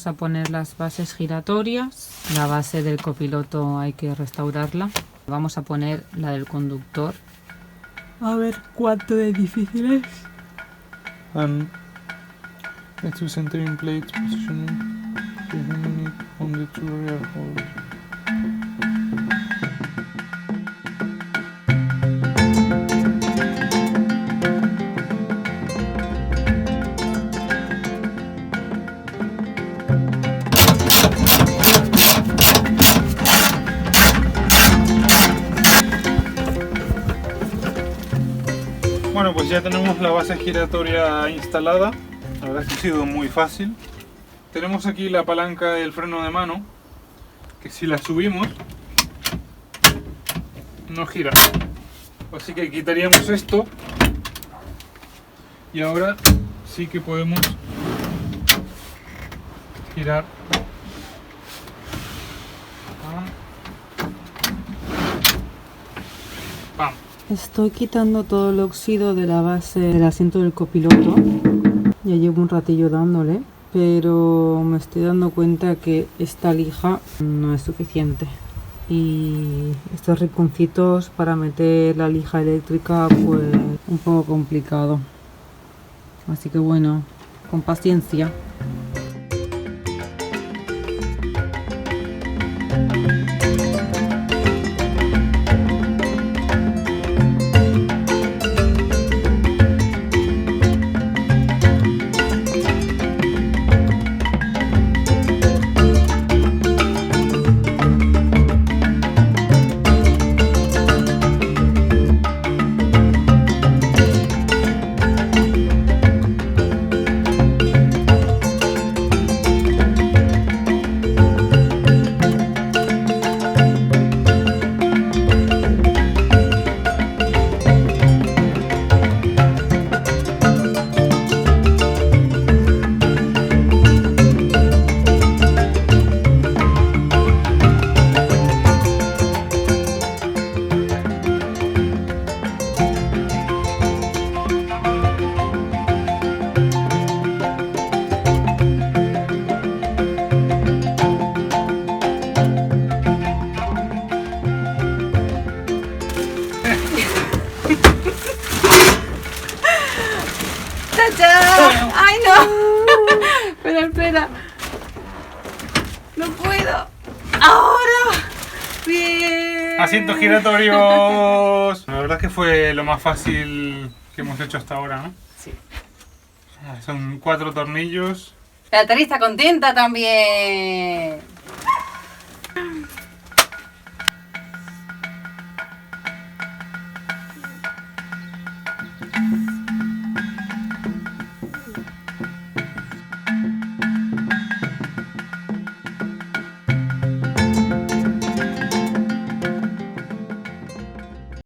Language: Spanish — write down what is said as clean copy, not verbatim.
a poner las bases giratorias. La base del copiloto hay que restaurarla. Vamos a poner la del conductor. A ver cuánto de difícil es. The two centering plates positioning on the two rear holes. Bueno, pues ya tenemos la base giratoria instalada. La verdad es que ha sido muy fácil. Tenemos aquí la palanca del freno de mano, que si la subimos no gira. Así que quitaríamos esto y ahora sí que podemos girar. ¡Pam! Estoy quitando todo el óxido de la base del asiento del copiloto. Ya llevo un ratillo dándole, pero me estoy dando cuenta que esta lija no es suficiente. Y estos rinconcitos para meter la lija eléctrica, pues un poco complicado. Así que bueno, con paciencia. ¡Tachán! ¡Ay, no! Espera. No puedo. ¡Ahora! ¡Bien! Asientos giratorios. La verdad es que fue lo más fácil que hemos hecho hasta ahora, ¿no? Sí. Son 4 tornillos. La Tari está contenta también.